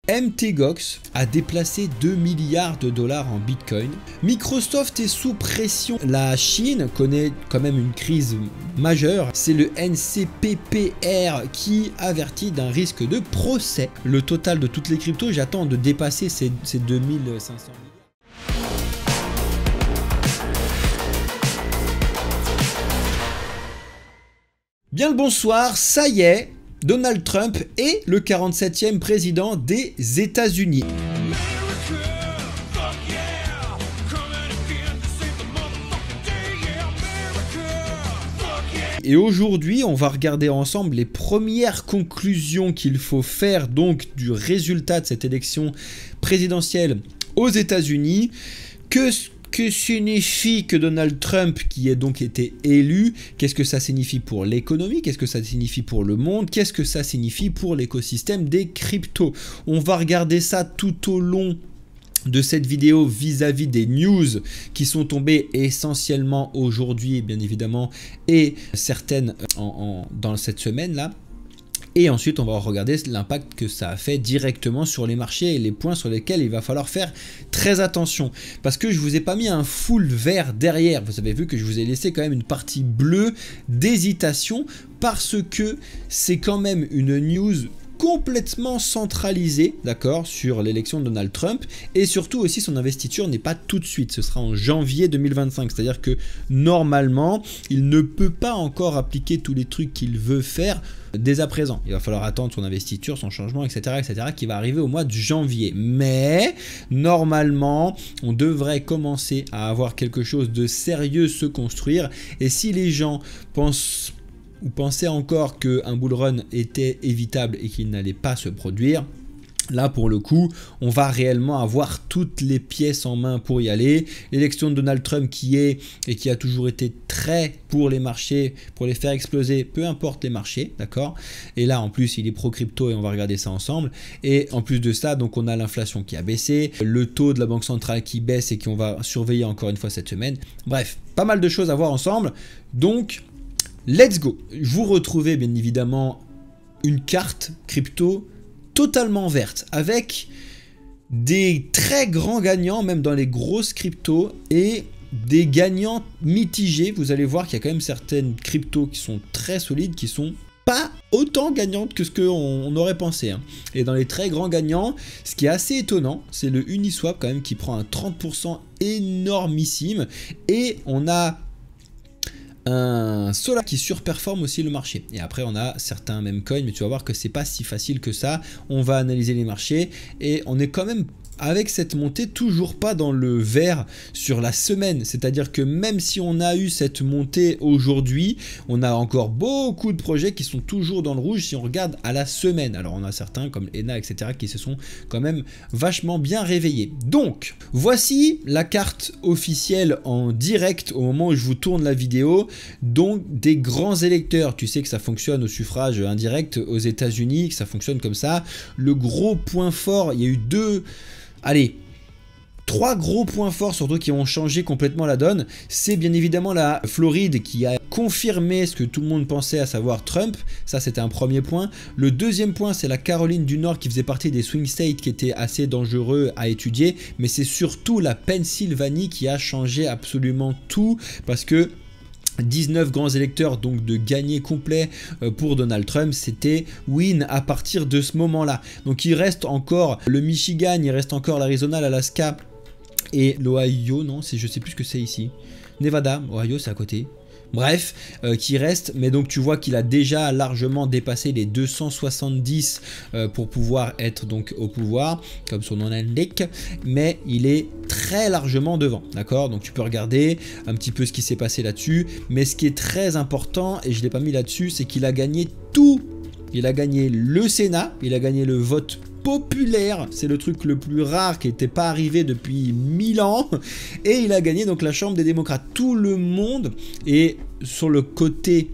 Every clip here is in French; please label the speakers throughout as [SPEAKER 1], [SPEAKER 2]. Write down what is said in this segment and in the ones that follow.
[SPEAKER 1] Mt. Gox a déplacé 2 milliards de dollars en Bitcoin. Microsoft est sous pression. La Chine connaît quand même une crise majeure. C'est le NCPPR qui avertit d'un risque de procès. Le total de toutes les cryptos, j'attends de dépasser ces 2500 milliards. Bien le bonsoir, ça y est, Donald Trump est le 47e président des États-Unis. Et aujourd'hui, on va regarder ensemble les premières conclusions qu'il faut faire donc du résultat de cette élection présidentielle aux États-Unis. Que signifie que Donald Trump qui a donc été élu? Qu'est-ce que ça signifie pour l'économie? Qu'est-ce que ça signifie pour le monde? Qu'est-ce que ça signifie pour l'écosystème des cryptos? On va regarder ça tout au long de cette vidéo vis-à-vis des news qui sont tombées essentiellement aujourd'hui, bien évidemment, et certaines dans cette semaine-là. Et ensuite, on va regarder l'impact que ça a fait directement sur les marchés et les points sur lesquels il va falloir faire très attention. Parce que je ne vous ai pas mis un full vert derrière. Vous avez vu que je vous ai laissé quand même une partie bleue d'hésitation parce que c'est quand même une news complètement centralisé, d'accord, sur l'élection de Donald Trump, et surtout aussi son investiture n'est pas tout de suite, ce sera en janvier 2025, c'est-à-dire que normalement il ne peut pas encore appliquer tous les trucs qu'il veut faire dès à présent. Il va falloir attendre son investiture, son changement, etc., qui va arriver au mois de janvier. Mais normalement, on devrait commencer à avoir quelque chose de sérieux se construire. Et si les gens pensent ou pensaient encore qu'un bull run était évitable et qu'il n'allait pas se produire, là pour le coup, on va réellement avoir toutes les pièces en main pour y aller. L'élection de Donald Trump qui est et qui a toujours été très pour les marchés, pour les faire exploser, peu importe les marchés, d'accord. Et là en plus il est pro crypto et on va regarder ça ensemble. Et en plus de ça, donc on a l'inflation qui a baissé, le taux de la banque centrale qui baisse et qu'on va surveiller encore une fois cette semaine. Bref, pas mal de choses à voir ensemble. Donc let's go. Vous retrouvez bien évidemment une carte crypto totalement verte avec des très grands gagnants même dans les grosses cryptos et des gagnants mitigés. Vous allez voir qu'il y a quand même certaines cryptos qui sont très solides, qui sont pas autant gagnantes que ce qu'on aurait pensé, hein. Et dans les très grands gagnants, ce qui est assez étonnant, c'est le Uniswap quand même qui prend un 30% énormissime, et on a un Solana qui surperforme aussi le marché. Et après on a certains même coins, mais tu vas voir que c'est pas si facile que ça. On va analyser les marchés et on est quand même avec cette montée toujours pas dans le vert sur la semaine. C'est-à-dire que même si on a eu cette montée aujourd'hui, on a encore beaucoup de projets qui sont toujours dans le rouge si on regarde à la semaine. Alors on a certains comme ENA, etc. qui se sont quand même vachement bien réveillés. Donc voici la carte officielle en direct au moment où je vous tourne la vidéo. Donc des grands électeurs, tu sais que ça fonctionne au suffrage indirect aux États-Unis, que ça fonctionne comme ça. Le gros point fort, il y a eu trois gros points forts surtout qui ont changé complètement la donne. C'est bien évidemment la Floride qui a confirmé ce que tout le monde pensait, à savoir Trump. Ça c'était un premier point. Le deuxième point, c'est la Caroline du Nord qui faisait partie des swing states qui étaient assez dangereux à étudier. Mais c'est surtout la Pennsylvanie qui a changé absolument tout parce que 19 grands électeurs, donc de gagner complet pour Donald Trump, c'était win à partir de ce moment-là. Donc il reste encore le Michigan, il reste encore l'Arizona, l'Alaska et l'Ohio, non, je sais plus ce que c'est ici. Nevada, Ohio c'est à côté. Bref, qui reste, mais donc tu vois qu'il a déjà largement dépassé les 270 pour pouvoir être donc au pouvoir, comme son nom l'indique, mais il est très largement devant, d'accord? Donc tu peux regarder un petit peu ce qui s'est passé là-dessus, mais ce qui est très important, et je ne l'ai pas mis là-dessus, c'est qu'il a gagné tout. Il a gagné le Sénat, il a gagné le vote populaire, c'est le truc le plus rare qui n'était pas arrivé depuis 1000 ans, et il a gagné donc la Chambre des démocrates. Tout le monde est sur le côté,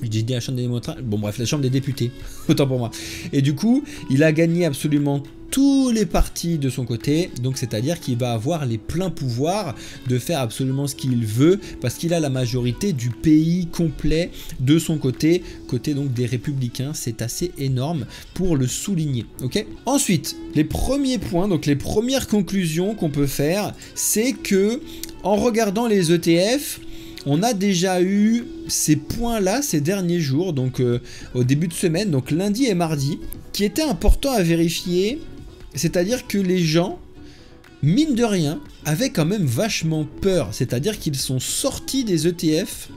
[SPEAKER 1] j'ai dit la Chambre des démocrates, bon bref, la Chambre des députés, autant pour moi. Et du coup, il a gagné absolument tous les partis de son côté, donc c'est-à-dire qu'il va avoir les pleins pouvoirs de faire absolument ce qu'il veut parce qu'il a la majorité du pays complet de son côté, donc des républicains. C'est assez énorme pour le souligner, ok. Ensuite, les premiers points, donc les premières conclusions qu'on peut faire, c'est que en regardant les ETF, on a déjà eu ces points-là ces derniers jours, donc au début de semaine, donc lundi et mardi, qui étaient importants à vérifier, c'est-à-dire que les gens, mine de rien, avaient quand même vachement peur, c'est-à-dire qu'ils sont sortis des ETF,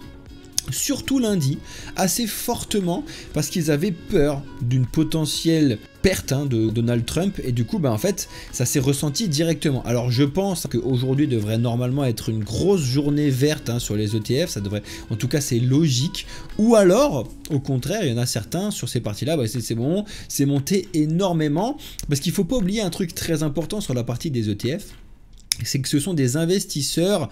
[SPEAKER 1] surtout lundi, assez fortement, parce qu'ils avaient peur d'une potentielle perte de Donald Trump, et du coup en fait ça s'est ressenti directement. Alors je pense qu'aujourd'hui devrait normalement être une grosse journée verte sur les ETF, ça devrait, en tout cas c'est logique, ou alors au contraire il y en a certains sur ces parties là, c'est bon, c'est monté énormément, parce qu'il faut pas oublier un truc très important sur la partie des ETF, c'est que ce sont des investisseurs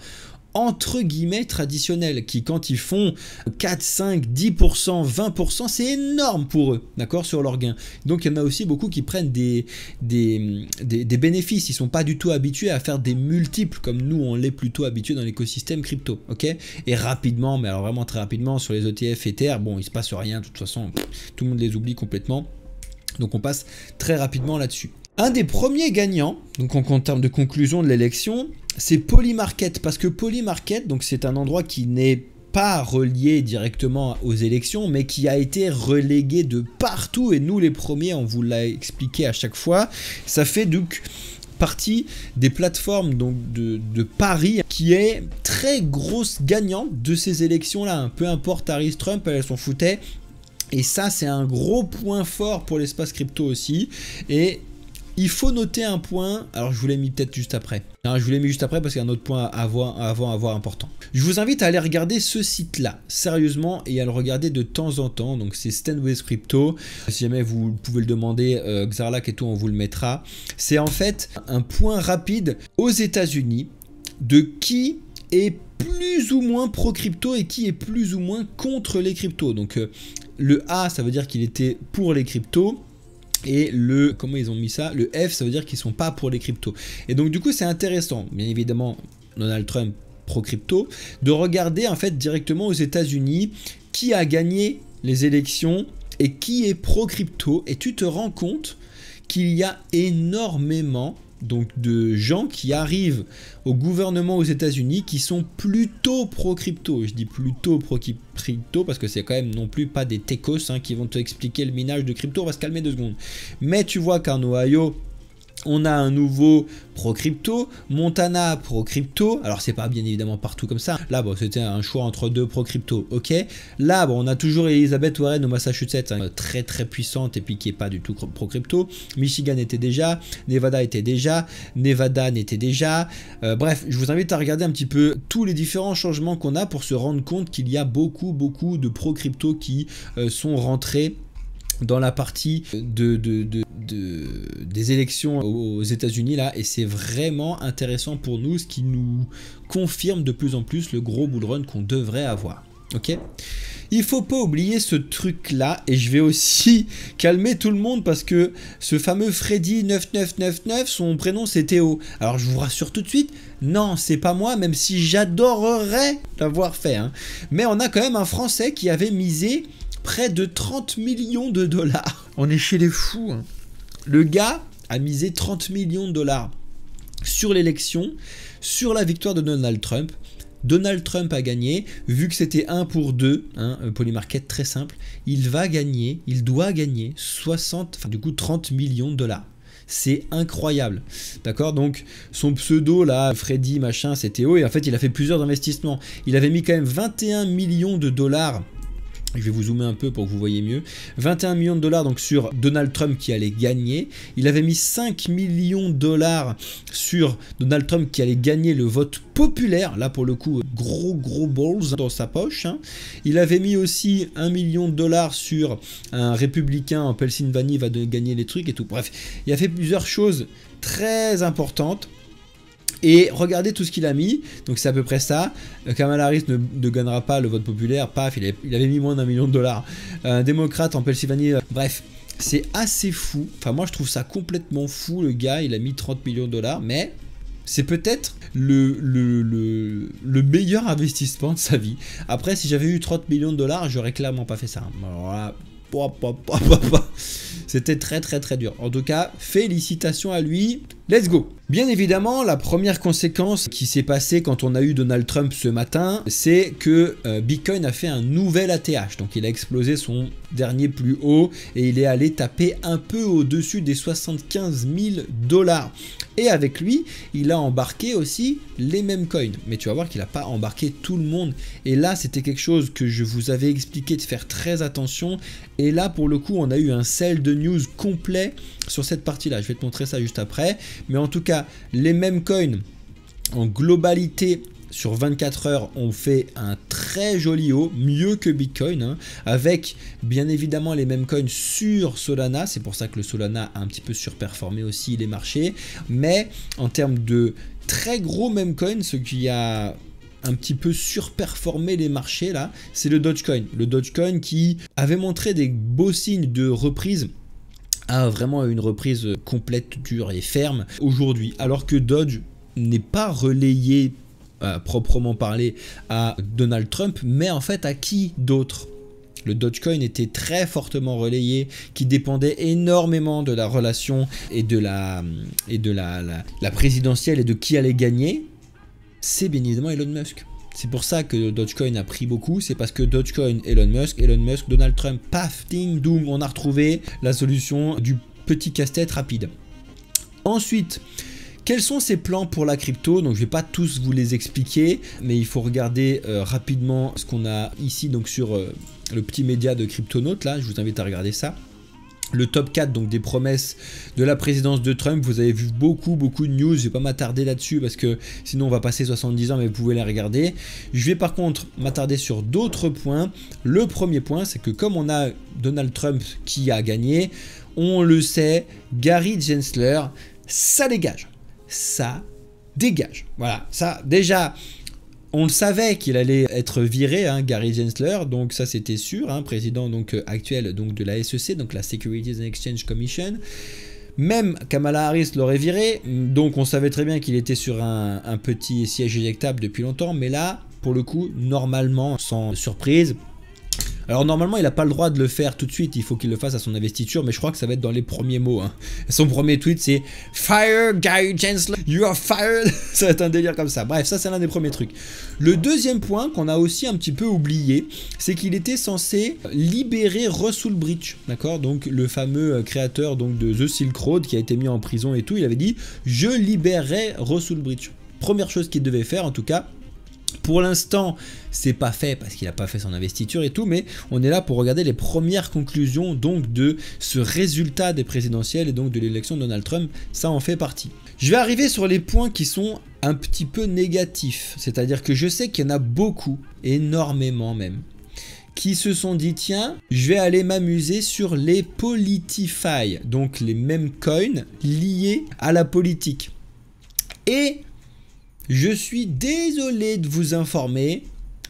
[SPEAKER 1] entre guillemets traditionnels, qui quand ils font 4, 5, 10%, 20%, c'est énorme pour eux, d'accord, sur leurs gains. Donc il y en a aussi beaucoup qui prennent des bénéfices, ils sont pas du tout habitués à faire des multiples, comme nous on l'est plutôt habitués dans l'écosystème crypto, ok. Et rapidement, mais alors vraiment très rapidement, sur les ETF Ether, bon il se passe rien, de toute façon, tout le monde les oublie complètement, donc on passe très rapidement là-dessus. Un des premiers gagnants, donc en termes de conclusion de l'élection, c'est Polymarket, parce que Polymarket, donc c'est un endroit qui n'est pas relié directement aux élections, mais qui a été relégué de partout, et nous les premiers, on vous l'a expliqué à chaque fois, ça fait donc partie des plateformes donc de paris qui est très grosse gagnante de ces élections-là, peu importe Harris, Trump, elles s'en foutaient, et ça c'est un gros point fort pour l'espace crypto aussi, et il faut noter un point, alors je vous l'ai mis peut-être juste après. Je vous l'ai mis juste après parce qu'il y a un autre point à voir important. Je vous invite à aller regarder ce site-là, sérieusement, et à le regarder de temps en temps. Donc c'est Stand With Crypto. Si jamais vous pouvez le demander, Xarlac et tout, on vous le mettra. C'est en fait un point rapide aux États-Unis de qui est plus ou moins pro-crypto et qui est plus ou moins contre les cryptos. Donc le A, ça veut dire qu'il était pour les cryptos. Et le, comment ils ont mis ça, le F, ça veut dire qu'ils sont pas pour les cryptos. Et donc du coup c'est intéressant, bien évidemment Donald Trump pro-crypto, de regarder en fait directement aux États-Unis qui a gagné les élections et qui est pro-crypto, et tu te rends compte qu'il y a énormément donc de gens qui arrivent au gouvernement aux États-Unis qui sont plutôt pro-crypto. Je dis plutôt pro-crypto parce que c'est quand même non plus pas des techos qui vont te expliquer le minage de crypto. On va se calmer 2 secondes. Mais tu vois qu'en Ohio, on a un nouveau pro-crypto, Montana pro-crypto, alors c'est pas bien évidemment partout comme ça, là bon c'était un choix entre 2 pro-crypto, ok, là bon on a toujours Elizabeth Warren au Massachusetts, très très puissante et puis qui est pas du tout pro-crypto, Michigan était déjà, Nevada était déjà, Nevada n'était déjà, bref je vous invite à regarder un petit peu tous les différents changements qu'on a pour se rendre compte qu'il y a beaucoup de pro-crypto qui sont rentrés dans la partie des élections aux États-Unis là, et c'est vraiment intéressant pour nous, ce qui nous confirme de plus en plus le gros bull run qu'on devrait avoir. Ok, il faut pas oublier ce truc là, et je vais aussi calmer tout le monde parce que ce fameux Freddy 9999, son prénom c'est Théo. Alors je vous rassure tout de suite, non c'est pas moi, même si j'adorerais l'avoir fait, mais on a quand même un Français qui avait misé près de 30 millions de dollars. On est chez les fous. Le gars a misé 30 millions de dollars sur l'élection, sur la victoire de Donald Trump. Donald Trump a gagné, vu que c'était 1 pour 2, Polymarket très simple, il doit gagner 30 millions de dollars. C'est incroyable, d'accord. Donc son pseudo là, Freddy machin, c'est Théo, et en fait il a fait plusieurs investissements. Il avait mis quand même 21 millions de dollars. Je vais vous zoomer un peu pour que vous voyez mieux. 21 millions de dollars donc sur Donald Trump qui allait gagner. Il avait mis 5 millions de dollars sur Donald Trump qui allait gagner le vote populaire. Là pour le coup, gros balls dans sa poche. Il avait mis aussi 1 million de dollars sur un républicain en Pennsylvanie va gagner les trucs et tout. Bref, il a fait plusieurs choses très importantes. Et regardez tout ce qu'il a mis, donc c'est à peu près ça. Kamala Harris ne gagnera pas le vote populaire, paf, il avait mis moins d'1 million de dollars. Un démocrate en Pennsylvanie, bref, C'est assez fou. Enfin, moi, je trouve ça complètement fou. Le gars, il a mis 30 millions de dollars, mais c'est peut-être le meilleur investissement de sa vie. Après, si j'avais eu 30 millions de dollars, j'aurais clairement pas fait ça. Alors là, c'était très dur. En tout cas, félicitations à lui. Let's go. Bien évidemment, la première conséquence qui s'est passée quand on a eu Donald Trump ce matin, c'est que Bitcoin a fait un nouvel ATH. Donc il a explosé son dernier plus haut et il est allé taper un peu au-dessus des 75 000 $. Et avec lui, il a embarqué aussi les mêmes coins. Mais tu vas voir qu'il n'a pas embarqué tout le monde. Et là, c'était quelque chose que je vous avais expliqué de faire très attention. Et là, pour le coup, on a eu un sell de news complet sur cette partie-là. Je vais te montrer ça juste après. Mais en tout cas, les mêmes coins en globalité sur 24 heures ont fait un très joli haut, mieux que Bitcoin, hein, avec bien évidemment les mêmes coins sur Solana. C'est pour ça que le Solana a un petit peu surperformé aussi les marchés. Mais en termes de très gros meme coins, ce qui a un petit peu surperformé les marchés là, c'est le Dogecoin. Le Dogecoin qui avait montré des beaux signes de reprise, a vraiment une reprise complète, dure et ferme aujourd'hui, alors que Doge n'est pas relayé proprement parlé à Donald Trump, mais en fait à qui d'autre? Le Dogecoin était très fortement relayé, qui dépendait énormément de la relation et de la présidentielle et de qui allait gagner. C'est bien évidemment Elon Musk. C'est pour ça que Dogecoin a pris beaucoup, c'est parce que Dogecoin, Elon Musk, Donald Trump, paf, ding, doom, on a retrouvé la solution du petit casse-tête rapide. Ensuite, quels sont ses plans pour la crypto? Donc je ne vais pas tous vous les expliquer, mais il faut regarder rapidement ce qu'on a ici donc sur le petit média de Cryptonautes, là, je vous invite à regarder ça. Le top 4 donc des promesses de la présidence de Trump, vous avez vu beaucoup de news, je vais pas m'attarder là-dessus parce que sinon on va passer 70 ans, mais vous pouvez les regarder. Je vais par contre m'attarder sur d'autres points. Le premier point, c'est que comme on a Donald Trump qui a gagné, on le sait, Gary Gensler, ça dégage. Ça dégage. Voilà, ça déjà... On le savait qu'il allait être viré, hein, Gary Gensler, donc ça c'était sûr, hein, président donc, actuel donc, de la SEC, donc la Securities and Exchange Commission. Même Kamala Harris l'aurait viré, donc on savait très bien qu'il était sur un petit siège éjectable depuis longtemps, mais là, pour le coup, normalement, sans surprise. Alors normalement il n'a pas le droit de le faire tout de suite, il faut qu'il le fasse à son investiture, mais je crois que ça va être dans les premiers mots. Hein. Son premier tweet c'est « Fire Gary Gensler, you are fired !» Ça va être un délire comme ça. Bref, ça c'est l'un des premiers trucs. Le deuxième point qu'on a aussi un petit peu oublié, c'est qu'il était censé libérer Russell Bridge, d'accord? Donc le fameux créateur donc, de The Silk Road qui a été mis en prison et tout, il avait dit « Je libérerai Russell Bridge ». Première chose qu'il devait faire en tout cas. Pour l'instant, c'est pas fait parce qu'il n'a pas fait son investiture et tout, mais on est là pour regarder les premières conclusions donc de ce résultat des présidentielles et donc de l'élection de Donald Trump, ça en fait partie. Je vais arriver sur les points qui sont un petit peu négatifs, c'est-à-dire que je sais qu'il y en a beaucoup, énormément même, qui se sont dit tiens, je vais aller m'amuser sur les Politify, donc les mêmes coins liés à la politique. Et je suis désolé de vous informer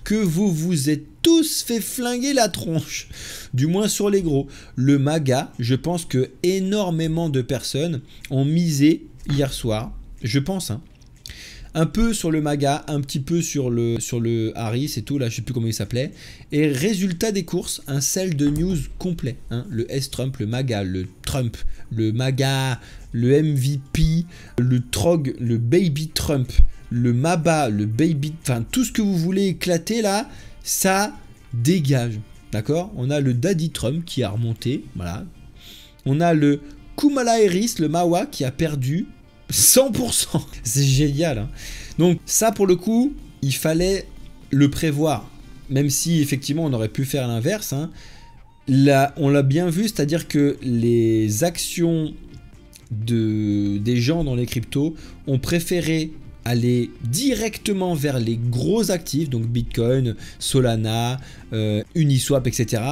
[SPEAKER 1] que vous vous êtes tous fait flinguer la tronche, du moins sur les gros. Le MAGA, je pense que énormément de personnes ont misé hier soir, je pense, hein, un peu sur le MAGA, un petit peu sur le Harris et tout, là je sais plus comment il s'appelait. Et résultat des courses, un sell de news complet, hein, le S-Trump, le MAGA, le Trump, le MAGA, le MVP, le Trog, le Baby Trump, le MABA, le Baby, enfin tout ce que vous voulez éclater là, ça dégage, d'accord? On a le Daddy Trump qui a remonté, voilà. On a le Kamala Harris, le MAWA qui a perdu 100%. C'est génial, hein. Donc ça pour le coup, il fallait le prévoir, même si effectivement on aurait pu faire l'inverse, hein. Là, on l'a bien vu, c'est-à-dire que les actions des gens dans les cryptos ont préféré aller directement vers les gros actifs, donc Bitcoin, Solana, Uniswap, etc.,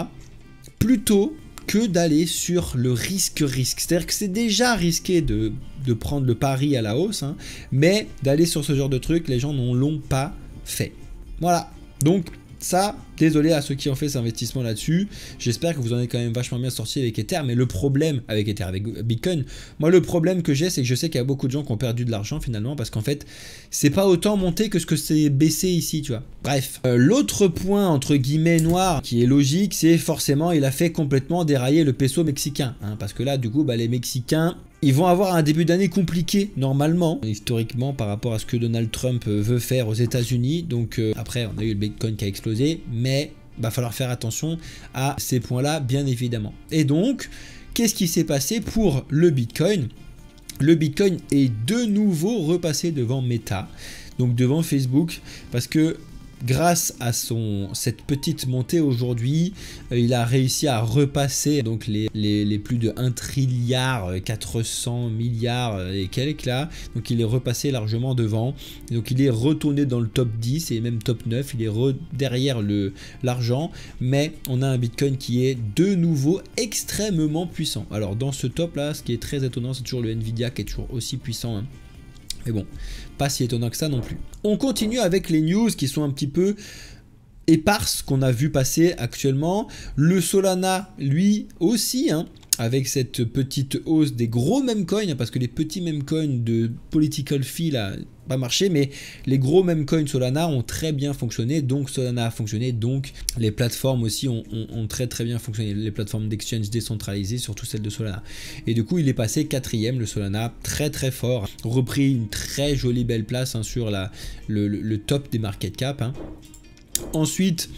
[SPEAKER 1] plutôt que d'aller sur le risque. C'est-à-dire que c'est déjà risqué de prendre le pari à la hausse, hein, mais d'aller sur ce genre de truc, les gens n'en l'ont pas fait. Voilà, donc ça, désolé à ceux qui ont fait cet investissement là-dessus. J'espère que vous en avez quand même vachement bien sorti avec Ether. Mais le problème avec Ether, avec Bitcoin, moi le problème que j'ai, c'est que je sais qu'il y a beaucoup de gens qui ont perdu de l'argent finalement. Parce qu'en fait, c'est pas autant monté que ce que c'est baissé ici, tu vois. Bref. L'autre point, entre guillemets, noir, qui est logique, c'est forcément, il a fait complètement dérailler le peso mexicain. Hein, parce que là, du coup, bah, les Mexicains... ils vont avoir un début d'année compliqué, normalement, historiquement, par rapport à ce que Donald Trump veut faire aux États-Unis. Donc après, on a eu le Bitcoin qui a explosé, mais il va falloir faire attention à ces points-là, bien évidemment. Et donc, qu'est-ce qui s'est passé pour le Bitcoin? Le Bitcoin est de nouveau repassé devant Meta, donc devant Facebook, parce que grâce à cette petite montée aujourd'hui, il a réussi à repasser donc les plus de 1 trilliard 400 milliards et quelques là. Donc il est repassé largement devant. Donc il est retourné dans le top 10 et même top 9. Il est derrière l'argent. Mais on a un Bitcoin qui est de nouveau extrêmement puissant. Alors dans ce top là, ce qui est très étonnant, c'est toujours le Nvidia qui est toujours aussi puissant. Hein. Mais bon, pas si étonnant que ça non plus. On continue avec les news qui sont un petit peu éparses qu'on a vu passer actuellement. Le Solana, lui aussi, hein, avec cette petite hausse des gros memecoins, parce que les petits memecoins de Political Fee là, pas marché, mais les gros memecoins Solana ont très bien fonctionné, donc Solana a fonctionné, donc les plateformes aussi ont très bien fonctionné, les plateformes d'exchange décentralisées, surtout celles de Solana. Et du coup, il est passé 4e, le Solana, très fort, repris une très jolie belle place hein, sur le top des market cap. Hein. Ensuite,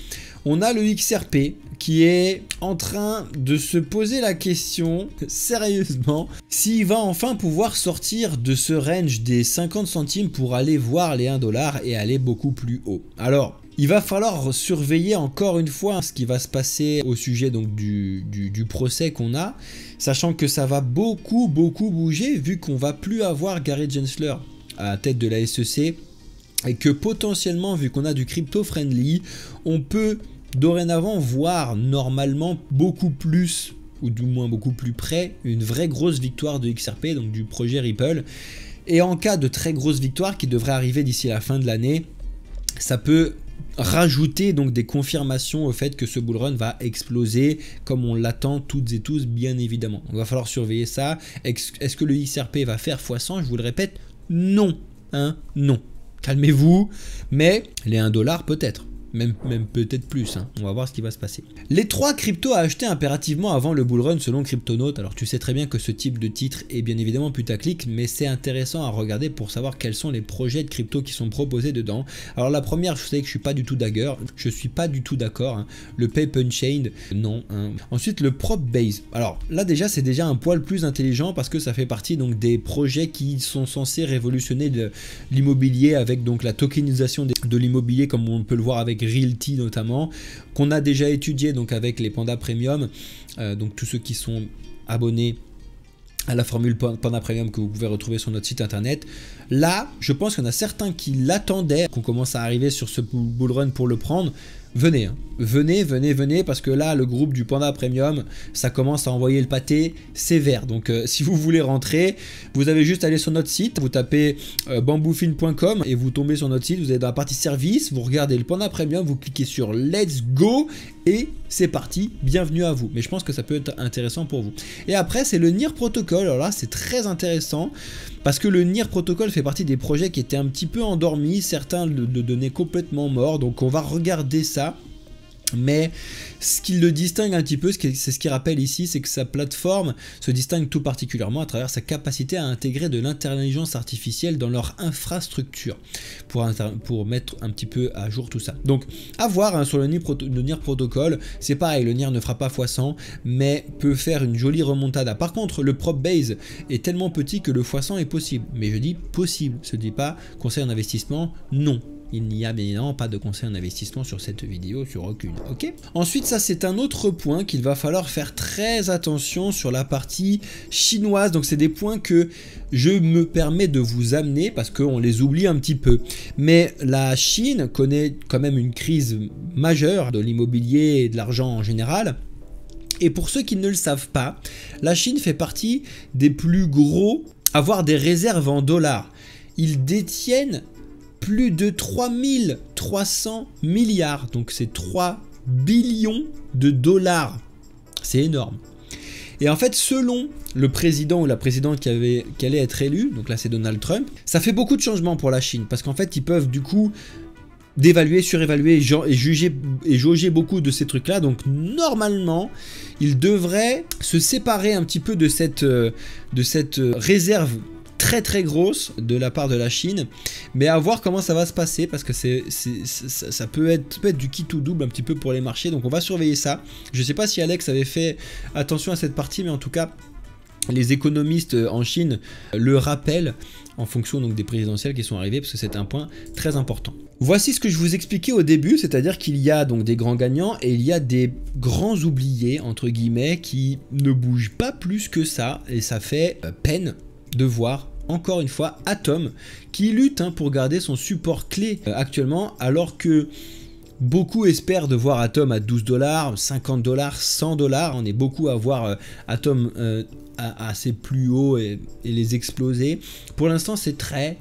[SPEAKER 1] on a le XRP qui est en train de se poser la question, sérieusement, s'il va enfin pouvoir sortir de ce range des 50 centimes pour aller voir les 1 $ et aller beaucoup plus haut. Alors, il va falloir surveiller encore une fois ce qui va se passer au sujet donc du procès qu'on a, sachant que ça va beaucoup bouger vu qu'on va plus avoir Gary Gensler à la tête de la SEC et que potentiellement, vu qu'on a du crypto-friendly, on peut dorénavant voir normalement beaucoup plus, ou du moins beaucoup plus près, une vraie grosse victoire de XRP, donc du projet Ripple. Et en cas de très grosse victoire qui devrait arriver d'ici la fin de l'année, ça peut rajouter donc des confirmations au fait que ce bullrun va exploser comme on l'attend toutes et tous, bien évidemment. Donc, il va falloir surveiller ça. Est-ce que le XRP va faire x100? Je vous le répète, non. Hein, non. Calmez-vous, mais les 1 $ peut-être. Même peut-être plus, hein. On va voir ce qui va se passer. Les 3 cryptos à acheter impérativement avant le bullrun selon Cryptonaut. Alors tu sais très bien que ce type de titre est bien évidemment putaclic, mais c'est intéressant à regarder pour savoir quels sont les projets de crypto qui sont proposés dedans. Alors la première, je sais que je suis pas du tout d'accord, hein. Le Pape Unchained, non. Hein. Ensuite le Propbase. Alors là déjà c'est déjà un poil plus intelligent parce que ça fait partie donc des projets qui sont censés révolutionner l'immobilier avec donc la tokenisation de l'immobilier comme on peut le voir avec Realty notamment, qu'on a déjà étudié donc avec les Panda Premium, donc tous ceux qui sont abonnés à la formule Panda Premium que vous pouvez retrouver sur notre site internet. Là, je pense qu'il y en a certains qui l'attendaient, qu'on commence à arriver sur ce bullrun pour le prendre. Venez, hein. venez, parce que là, le groupe du Panda Premium, ça commence à envoyer le pâté sévère. Donc, si vous voulez rentrer, vous avez juste à aller sur notre site, vous tapez bamboofin.com et vous tombez sur notre site, vous êtes dans la partie service, vous regardez le Panda Premium, vous cliquez sur Let's Go et c'est parti, bienvenue à vous. Mais je pense que ça peut être intéressant pour vous. Et après, c'est le NIR Protocol. Alors là, c'est très intéressant parce que le NIR Protocol fait partie des projets qui étaient un petit peu endormis, certains le donnaient complètement mort. Donc, on va regarder ça. Mais ce qui le distingue un petit peu, c'est ce qu'il rappelle ici, c'est que sa plateforme se distingue tout particulièrement à travers sa capacité à intégrer de l'intelligence artificielle dans leur infrastructure pour mettre un petit peu à jour tout ça. Donc à voir hein, sur le NIR Protocol, c'est pareil, le NIR ne fera pas x100 mais peut faire une jolie remontada. Par contre le Propbase est tellement petit que le x100 est possible, mais je dis possible, je ne dis pas conseil en investissement, non. Il n'y a bien évidemment pas de conseil en investissement sur cette vidéo, sur aucune, ok? Ensuite, ça c'est un autre point qu'il va falloir faire très attention sur la partie chinoise. Donc c'est des points que je me permets de vous amener parce qu'on les oublie un petit peu. Mais la Chine connaît quand même une crise majeure de l'immobilier et de l'argent en général. Et pour ceux qui ne le savent pas, la Chine fait partie des plus gros à avoir des réserves en dollars. Ils détiennent plus de 3300 milliards. Donc c'est 3 billions de dollars. C'est énorme. Et en fait, selon le président ou la présidente qui allait être élu, donc là c'est Donald Trump, ça fait beaucoup de changements pour la Chine. Parce qu'en fait, ils peuvent du coup d'évaluer, surévaluer et juger et jauger beaucoup de ces trucs-là. Donc normalement, ils devraient se séparer un petit peu de cette réserve très très grosse de la part de la Chine, mais à voir comment ça va se passer, parce que ça peut être du qui tout double un petit peu pour les marchés, donc on va surveiller ça. Je sais pas si Alex avait fait attention à cette partie, mais en tout cas les économistes en Chine le rappellent en fonction donc des présidentielles qui sont arrivées, parce que c'est un point très important. Voici ce que je vous expliquais au début, c'est-à-dire qu'il y a donc des grands gagnants et il y a des grands oubliés entre guillemets qui ne bougent pas plus que ça, et ça fait peine de voir encore une fois Atom qui lutte pour garder son support clé actuellement, alors que beaucoup espèrent de voir Atom à 12 $, 50 $, 100 $. On est beaucoup à voir Atom à ses plus hauts et les exploser. Pour l'instant, c'est très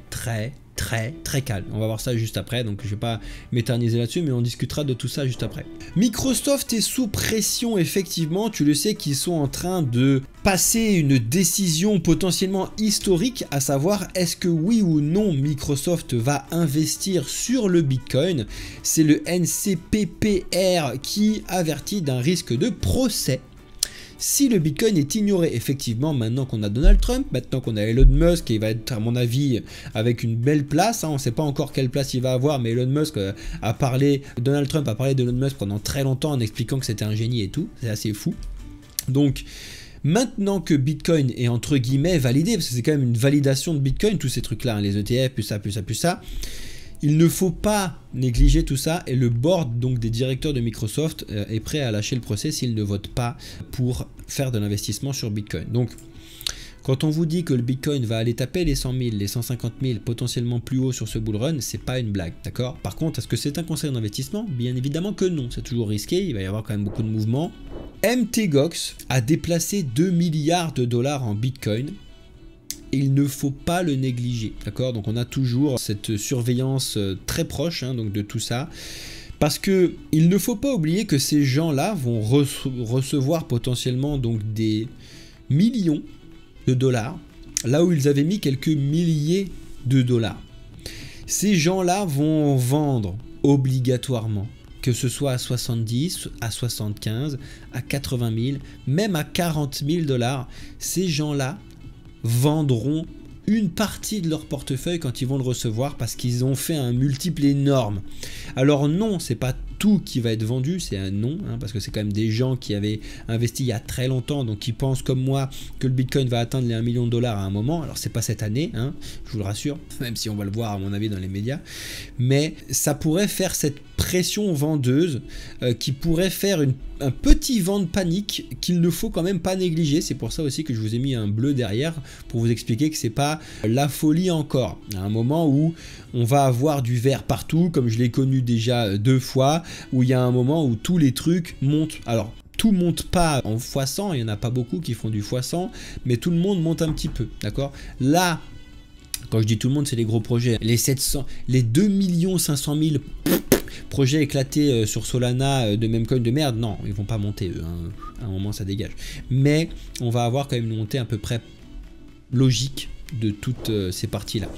[SPEAKER 1] calme. On va voir ça juste après, donc je vais pas m'éterniser là-dessus, mais on discutera de tout ça juste après. Microsoft est sous pression, effectivement. Tu le sais qu'ils sont en train de passer une décision potentiellement historique, à savoir est-ce que oui ou non Microsoft va investir sur le Bitcoin. C'est le NCPPR qui avertit d'un risque de procès si le Bitcoin est ignoré. Effectivement, maintenant qu'on a Donald Trump, maintenant qu'on a Elon Musk, qui va être à mon avis avec une belle place, on ne sait pas encore quelle place il va avoir, mais Donald Trump a parlé d'Elon Musk pendant très longtemps en expliquant que c'était un génie et tout, c'est assez fou. Donc maintenant que Bitcoin est entre guillemets validé, parce que c'est quand même une validation de Bitcoin, tous ces trucs là, les ETF, plus ça, il ne faut pas négliger tout ça, et le board donc des directeurs de Microsoft est prêt à lâcher le procès s'ils ne votent pas pour faire de l'investissement sur Bitcoin. Donc quand on vous dit que le Bitcoin va aller taper les 100 000, les 150 000, potentiellement plus haut sur ce bull run, c'est pas une blague, d'accord? Par contre, est-ce que c'est un conseil d'investissement? Bien évidemment que non, c'est toujours risqué, il va y avoir quand même beaucoup de mouvements. MTGOX a déplacé 2 milliards de dollars en Bitcoin. Et il ne faut pas le négliger, d'accord? Donc on a toujours cette surveillance très proche donc de tout ça, parce que il ne faut pas oublier que ces gens-là vont recevoir potentiellement donc des millions de dollars, là où ils avaient mis quelques milliers de dollars. Ces gens-là vont vendre obligatoirement, que ce soit à 70, à 75, à 80 000, même à 40 000 $. Ces gens-là vendront une partie de leur portefeuille quand ils vont le recevoir, parce qu'ils ont fait un multiple énorme. Alors non, c'est pas tout qui va être vendu, c'est un non, parce que c'est quand même des gens qui avaient investi il y a très longtemps, donc qui pensent comme moi que le Bitcoin va atteindre les 1 million de dollars à un moment. Alors c'est pas cette année, je vous le rassure, même si on va le voir à mon avis dans les médias, mais ça pourrait faire cette pression vendeuse qui pourrait faire un petit vent de panique qu'il ne faut quand même pas négliger. C'est pour ça aussi que je vous ai mis un bleu derrière, pour vous expliquer que c'est pas la folie encore. À un moment où on va avoir du vert partout, comme je l'ai connu déjà 2 fois, où il y a un moment où tous les trucs montent. Alors tout monte pas en x100, il y en a pas beaucoup qui font du x100, mais tout le monde monte un petit peu, d'accord? Là, quand je dis tout le monde, c'est les gros projets, les 2 500 000 projets éclatés sur Solana de Memecoin de merde, non, ils vont pas monter eux, à un moment ça dégage. Mais on va avoir quand même une montée à peu près logique de toutes ces parties-là.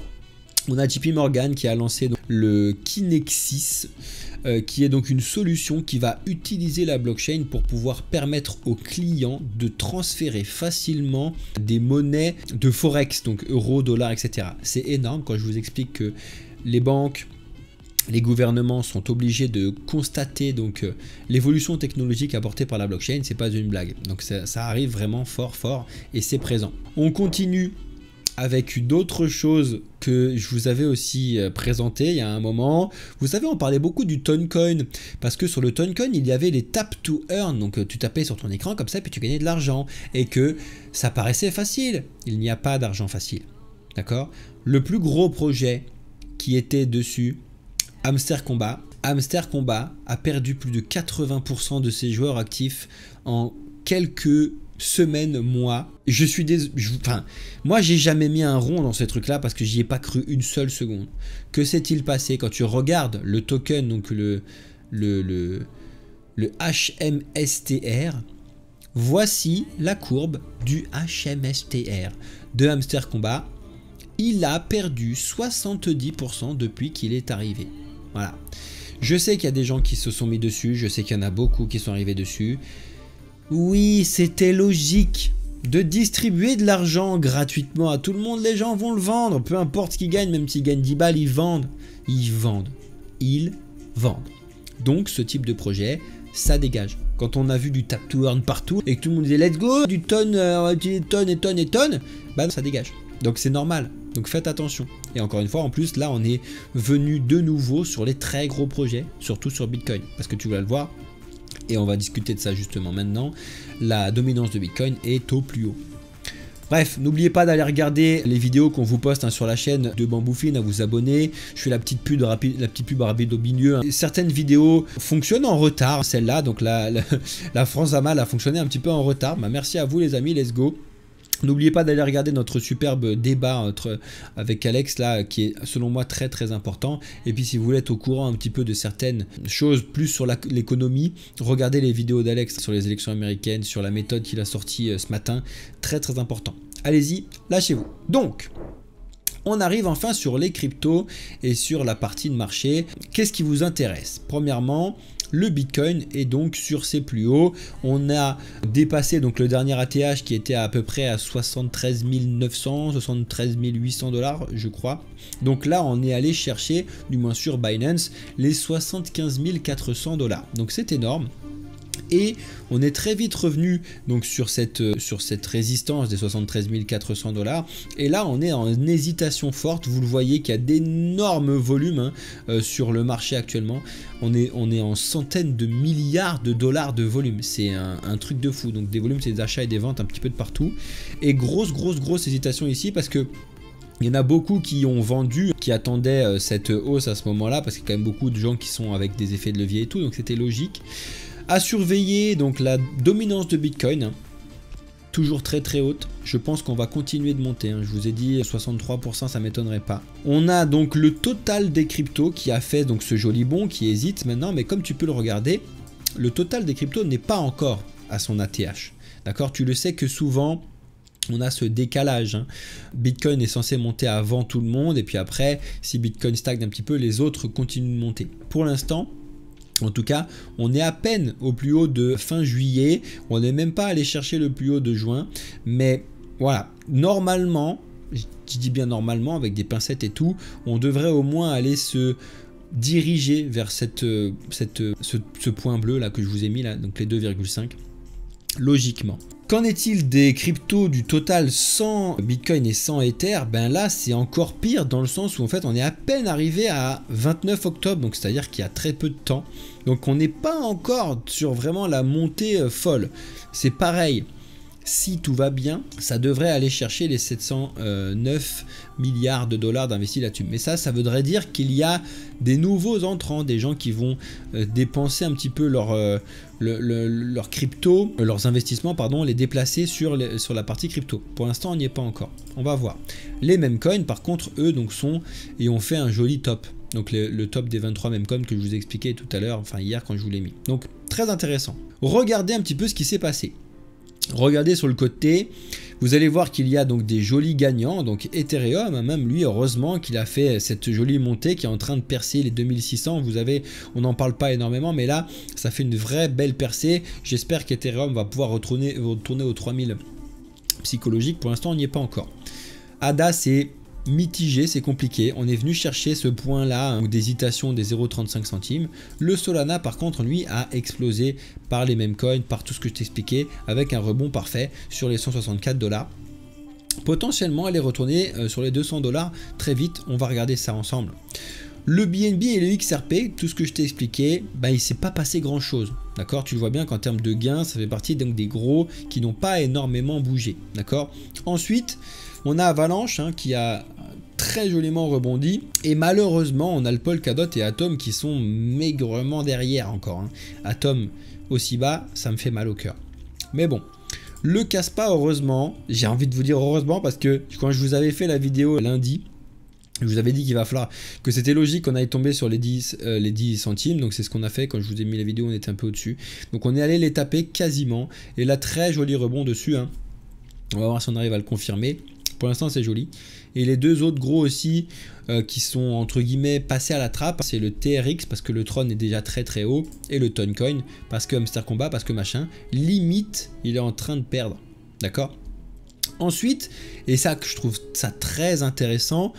[SPEAKER 1] On a JP Morgan qui a lancé le Kinexys, qui est donc une solution qui va utiliser la blockchain pour pouvoir permettre aux clients de transférer facilement des monnaies de forex, donc euros, dollars, etc. C'est énorme quand je vous explique que les banques, les gouvernements sont obligés de constater donc l'évolution technologique apportée par la blockchain, c'est pas une blague. Donc ça arrive vraiment fort et c'est présent. On continue avec une autre chose que je vous avais aussi présenté il y a un moment. Vous savez, on parlait beaucoup du Toncoin, parce que sur le Toncoin, il y avait les tap to earn, donc tu tapais sur ton écran comme ça, puis tu gagnais de l'argent, et que ça paraissait facile. Il n'y a pas d'argent facile, d'accord? Le plus gros projet qui était dessus, Hamster Combat a perdu plus de 80% de ses joueurs actifs en quelques semaines, mois. Je suis enfin, moi j'ai jamais mis un rond dans ces trucs-là parce que j'y ai pas cru une seule seconde. Que s'est-il passé quand tu regardes le token, donc le HMSTR? Voici la courbe du HMSTR de Hamster Combat. Il a perdu 70% depuis qu'il est arrivé. Voilà. Je sais qu'il y a des gens qui se sont mis dessus, je sais qu'il y en a beaucoup qui sont arrivés dessus. Oui, c'était logique de distribuer de l'argent gratuitement à tout le monde. Les gens vont le vendre, peu importe ce qu'ils gagnent, même s'ils gagnent 10 balles, ils vendent. Ils vendent. Ils vendent. Donc ce type de projet, ça dégage. Quand on a vu du tap to earn partout et que tout le monde disait let's go, du tonne, tonnes et tonnes et tonnes, bah ça dégage. Donc c'est normal. Donc faites attention. Et encore une fois, en plus, là, on est venu de nouveau sur les très gros projets, surtout sur Bitcoin. Parce que tu vas le voir, et on va discuter de ça justement maintenant, la dominance de Bitcoin est au plus haut. Bref, n'oubliez pas d'aller regarder les vidéos qu'on vous poste sur la chaîne de Bambouflin, à vous abonner. Je fais la petite pub rapide au milieu. Certaines vidéos fonctionnent en retard, celle-là, donc la France Amal a fonctionné un petit peu en retard. Bah, merci à vous les amis, let's go. N'oubliez pas d'aller regarder notre superbe débat avec Alex là, qui est selon moi très très important. Et puis si vous voulez être au courant un petit peu de certaines choses plus sur l'économie, regardez les vidéos d'Alex sur les élections américaines, sur la méthode qu'il a sortie ce matin, très très important. Allez-y, lâchez-vous. Donc, on arrive enfin sur les cryptos et sur la partie de marché. Qu'est-ce qui vous intéresse? Premièrement, le Bitcoin est donc sur ses plus hauts. On a dépassé donc le dernier ATH qui était à peu près à 73 900, 73 800 dollars, je crois. Donc là, on est allé chercher, du moins sur Binance, les 75 400 dollars. Donc c'est énorme. Et on est très vite revenu donc sur cette résistance des 73 400 dollars. Et là, on est en hésitation forte. Vous le voyez qu'il y a d'énormes volumes sur le marché actuellement. On est en centaines de milliards de dollars de volume. C'est un truc de fou. Donc des volumes, c'est des achats et des ventes un petit peu de partout. Et grosse hésitation ici parce que il y en a beaucoup qui ont vendu, qui attendaient cette hausse à ce moment-là, parce qu'il y a quand même beaucoup de gens qui sont avec des effets de levier et tout, donc c'était logique. À surveiller donc la dominance de Bitcoin, toujours très très haute. Je pense qu'on va continuer de monter. Je vous ai dit 63%, ça m'étonnerait pas. On a donc le total des cryptos qui a fait donc ce joli bond, qui hésite maintenant, mais comme tu peux le regarder, le total des cryptos n'est pas encore à son ATH. D'accord, tu le sais que souvent on a ce décalage. Bitcoin est censé monter avant tout le monde et puis après, si Bitcoin stagne un petit peu, les autres continuent de monter. Pour l'instant, en tout cas, on est à peine au plus haut de fin juillet. On n'est même pas allé chercher le plus haut de juin. Mais voilà, normalement, je dis bien normalement, avec des pincettes et tout, on devrait au moins aller se diriger vers ce point bleu là que je vous ai mis là, donc les 2,5, logiquement. Qu'en est-il des cryptos du total sans Bitcoin et sans Ether? Ben là, c'est encore pire dans le sens où en fait, on est à peine arrivé à 29 octobre, donc c'est-à-dire qu'il y a très peu de temps. Donc on n'est pas encore sur vraiment la montée folle. C'est pareil. Si tout va bien, ça devrait aller chercher les 709 milliards de dollars d'investis là-dessus. Mais ça voudrait dire qu'il y a des nouveaux entrants, des gens qui vont dépenser un petit peu leur crypto, leurs investissements, pardon, les déplacer sur la partie crypto. Pour l'instant, on n'y est pas encore. On va voir. Les memecoins, par contre, eux, donc sont et ont fait un joli top. Donc le top des 23 memecoins que je vous ai expliqué tout à l'heure, enfin hier quand je vous l'ai mis. Donc très intéressant. Regardez un petit peu ce qui s'est passé. Regardez sur le côté, vous allez voir qu'il y a donc des jolis gagnants, donc Ethereum, même lui, heureusement qu'il a fait cette jolie montée qui est en train de percer les 2600, vous avez, on n'en parle pas énormément, mais là, ça fait une vraie belle percée. J'espère qu'Ethereum va pouvoir retourner aux 3000 psychologiques, pour l'instant on n'y est pas encore. ADA, c'est mitigé, c'est compliqué. On est venu chercher ce point là d'hésitation des 0,35 centimes. Le Solana par contre lui a explosé par les mêmes coins, par tout ce que je t'expliquais, avec un rebond parfait sur les 164 dollars. Potentiellement elle est retournée sur les 200 dollars très vite. On va regarder ça ensemble. Le BNB et le XRP, tout ce que je t'ai expliqué, bah, il ne s'est pas passé grand chose. D'accord, tu le vois bien qu'en termes de gains, ça fait partie donc des gros qui n'ont pas énormément bougé. D'accord. Ensuite, on a Avalanche qui a très joliment rebondi. Et malheureusement, on a le Polkadot et Atom qui sont maigrement derrière encore. Atom aussi bas, ça me fait mal au cœur. Mais bon, le casse pas, heureusement. J'ai envie de vous dire heureusement parce que quand je vous avais fait la vidéo lundi, je vous avais dit qu'il va falloir que c'était logique qu'on aille tomber sur les 10 centimes. Donc c'est ce qu'on a fait. Quand je vous ai mis la vidéo, on était un peu au-dessus. Donc on est allé les taper quasiment. Et là, très joli rebond dessus, hein. On va voir si on arrive à le confirmer. Pour l'instant, c'est joli. Et les deux autres gros aussi qui sont entre guillemets passés à la trappe, c'est le TRX parce que le Tron est déjà très très haut et le Toncoin parce que Hamster Combat, parce que machin. Limite, il est en train de perdre. D'accord? Ensuite, et ça que je trouve ça très intéressant,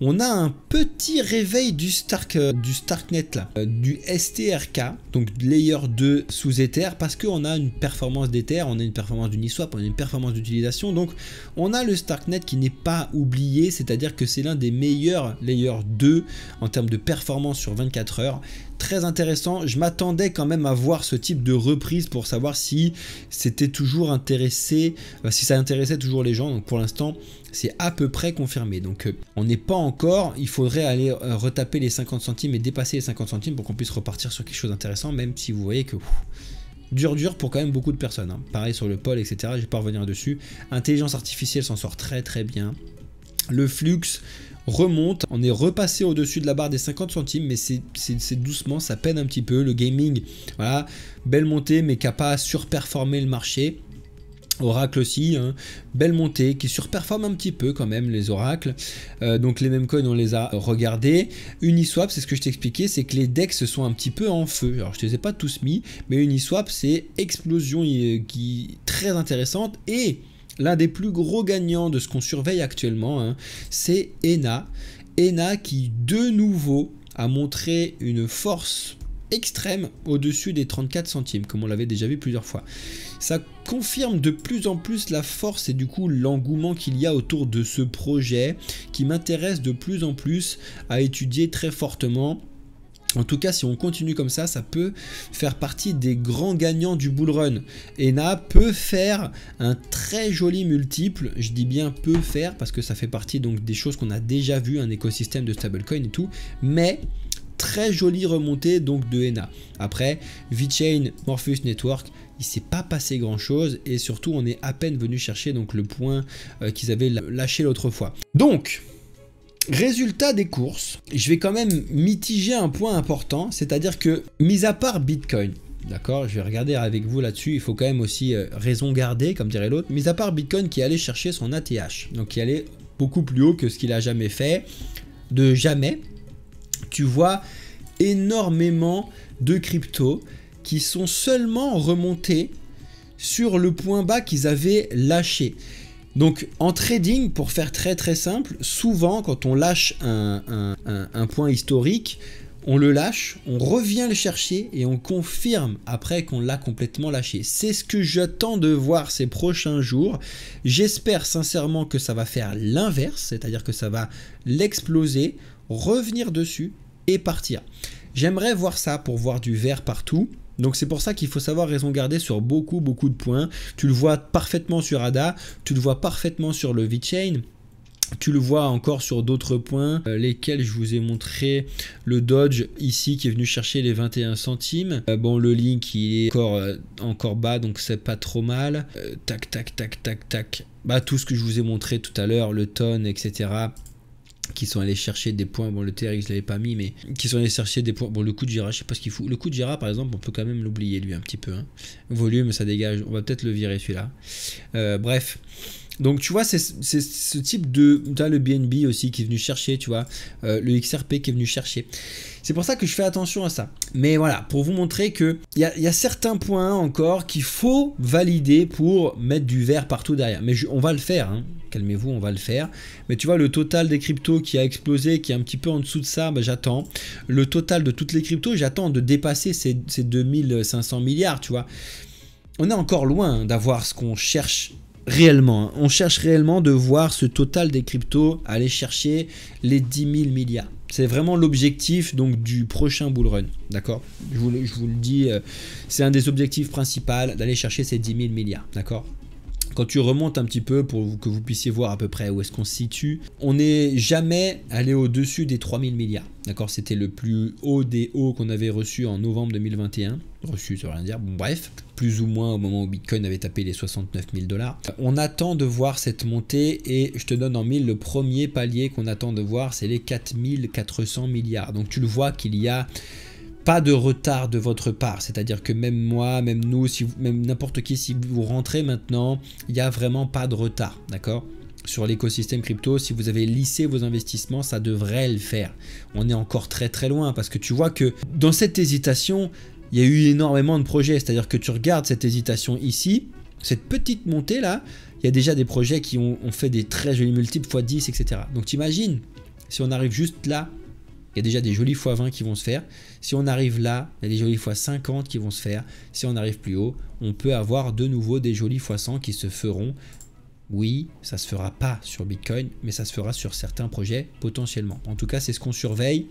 [SPEAKER 1] on a un petit réveil du Starknet là, du STRK, donc Layer 2 sous Ether, parce qu'on a une performance d'Ether, on a une performance d'Uniswap, on a une performance d'utilisation, donc on a le Starknet qui n'est pas oublié, c'est-à-dire que c'est l'un des meilleurs Layer 2 en termes de performance sur 24 heures. Très intéressant, je m'attendais quand même à voir ce type de reprise pour savoir si c'était toujours intéressé, si ça intéressait toujours les gens. Donc pour l'instant c'est à peu près confirmé, donc on n'est pas encore, il faudrait aller retaper les 50 centimes et dépasser les 50 centimes pour qu'on puisse repartir sur quelque chose d'intéressant, même si vous voyez que dur pour quand même beaucoup de personnes, hein. Pareil sur le pôle, etc. Je vais pas revenir dessus. Intelligence artificielle s'en sort très très bien. Le flux remonte, on est repassé au-dessus de la barre des 50 centimes, mais c'est doucement, ça peine un petit peu. Le gaming, voilà, belle montée, mais qui n'a pas surperformé le marché. Oracle aussi, hein, belle montée qui surperforme un petit peu quand même les oracles. Donc les mêmes coins on les a regardés. Uniswap, c'est ce que je t'expliquais, c'est que les DEX sont un petit peu en feu. Alors je ne les ai pas tous mis, mais Uniswap c'est explosion qui très intéressante. Et l'un des plus gros gagnants de ce qu'on surveille actuellement, hein, c'est ENA. ENA qui de nouveau a montré une force extrême au-dessus des 34 centimes, comme on l'avait déjà vu plusieurs fois. Ça confirme de plus en plus la force et du coup l'engouement qu'il y a autour de ce projet qui m'intéresse de plus en plus à étudier très fortement. En tout cas, si on continue comme ça, ça peut faire partie des grands gagnants du bull run. ENA peut faire un très joli multiple, je dis bien peut faire parce que ça fait partie donc des choses qu'on a déjà vu, un écosystème de stablecoin et tout, mais très jolie remontée donc de ENA. Après, VeChain, Morpheus Network, il s'est pas passé grand chose et surtout on est à peine venu chercher donc le point qu'ils avaient lâché l'autre fois. Donc, résultat des courses, je vais quand même mitiger un point important, c'est-à-dire que mis à part Bitcoin, d'accord, je vais regarder avec vous là-dessus, il faut quand même aussi raison garder comme dirait l'autre, mis à part Bitcoin qui allait chercher son ATH, donc qui allait beaucoup plus haut que ce qu'il a jamais fait, de jamais. Tu vois énormément de cryptos qui sont seulement remontés sur le point bas qu'ils avaient lâché. Donc en trading, pour faire très très simple, souvent quand on lâche un point historique, on le lâche, on revient le chercher et on confirme après qu'on l'a complètement lâché. C'est ce que j'attends de voir ces prochains jours. J'espère sincèrement que ça va faire l'inverse, c'est-à-dire que ça va l'exploser, revenir dessus et partir. J'aimerais voir ça pour voir du vert partout. Donc c'est pour ça qu'il faut savoir raison garder sur beaucoup de points. Tu le vois parfaitement sur ADA, tu le vois parfaitement sur le VeChain. Tu le vois encore sur d'autres points, lesquels je vous ai montré. Le Dodge ici qui est venu chercher les 21 centimes. Bon, le Link il est encore bas, donc c'est pas trop mal. Tac. Bah, tout ce que je vous ai montré tout à l'heure, le Ton, etc. Qui sont allés chercher des points, bon le TRX je l'avais pas mis, mais qui sont allés chercher des points. Bon, le coup de Gira, je sais pas ce qu'il fout. Le coup de Gira par exemple, on peut quand même l'oublier lui un petit peu, hein. Volume, ça dégage, on va peut-être le virer celui-là. Bref. Donc tu vois, c'est ce type de... Tu as le BNB aussi qui est venu chercher, tu vois, le XRP qui est venu chercher. C'est pour ça que je fais attention à ça. Mais voilà, pour vous montrer qu'il y a certains points encore qu'il faut valider pour mettre du vert partout derrière. Mais on va le faire, hein. Calmez-vous, on va le faire. Mais tu vois, le total des cryptos qui a explosé, qui est un petit peu en dessous de ça, bah, j'attends. Le total de toutes les cryptos, j'attends de dépasser ces 2500 milliards, tu vois. On est encore loin d'avoir ce qu'on cherche réellement. On cherche réellement de voir ce total des cryptos aller chercher les 10 000 milliards. C'est vraiment l'objectif donc du prochain bull run, d'accord? Je vous le dis, c'est un des objectifs principaux d'aller chercher ces 10 000 milliards, d'accord? Quand tu remontes un petit peu pour que vous puissiez voir à peu près où est-ce qu'on se situe, on n'est jamais allé au-dessus des 3000 milliards. D'accord, c'était le plus haut des hauts qu'on avait reçu en novembre 2021. Reçu, ça veut rien dire. Bon, bref, plus ou moins au moment où Bitcoin avait tapé les 69 000 $. On attend de voir cette montée et je te donne en mille le premier palier qu'on attend de voir, c'est les 4400 milliards. Donc tu le vois qu'il y a pas de retard de votre part, c'est-à-dire que même moi, même nous, même n'importe qui, si vous rentrez maintenant, il n'y a vraiment pas de retard, d'accord? Sur l'écosystème crypto, si vous avez lissé vos investissements, ça devrait le faire. On est encore très très loin parce que tu vois que dans cette hésitation, il y a eu énormément de projets, c'est-à-dire que tu regardes cette hésitation ici, cette petite montée là, il y a déjà des projets qui ont fait des très jolis multiples x10, etc. Donc t'imagines, si on arrive juste là, il y a déjà des jolis x20 qui vont se faire. Si on arrive là, il y a des jolis x50 qui vont se faire. Si on arrive plus haut, on peut avoir de nouveau des jolis x100 qui se feront. Oui, ça ne se fera pas sur Bitcoin, mais ça se fera sur certains projets potentiellement. En tout cas, c'est ce qu'on surveille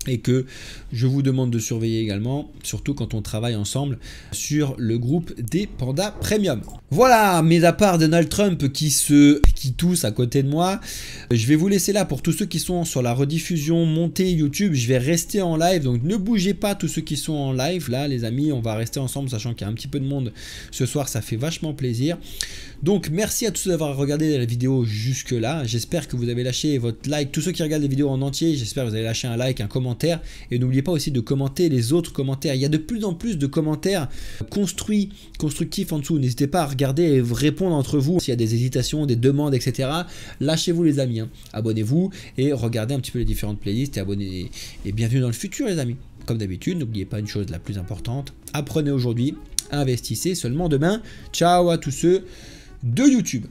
[SPEAKER 1] et que je vous demande de surveiller également, surtout quand on travaille ensemble sur le groupe des Pandas Premium. Voilà, mais à part Donald Trump qui tousse à côté de moi, je vais vous laisser là pour tous ceux qui sont sur la rediffusion montée YouTube. Je vais rester en live, donc ne bougez pas tous ceux qui sont en live là les amis, on va rester ensemble sachant qu'il y a un petit peu de monde ce soir, ça fait vachement plaisir. Donc merci à tous d'avoir regardé la vidéo jusque là, j'espère que vous avez lâché votre like, tous ceux qui regardent les vidéos en entier, j'espère que vous avez lâché un like, un commentaire, et n'oubliez pas aussi de commenter les autres commentaires. Il y a de plus en plus de commentaires constructifs en dessous, n'hésitez pas à regarder et répondre entre vous s'il y a des hésitations, des demandes, etc. Lâchez-vous les amis, hein. Abonnez-vous et regardez un petit peu les différentes playlists et bienvenue dans le futur les amis. Comme d'habitude, n'oubliez pas une chose la plus importante, apprenez aujourd'hui, investissez seulement demain. Ciao à tous ceux de YouTube.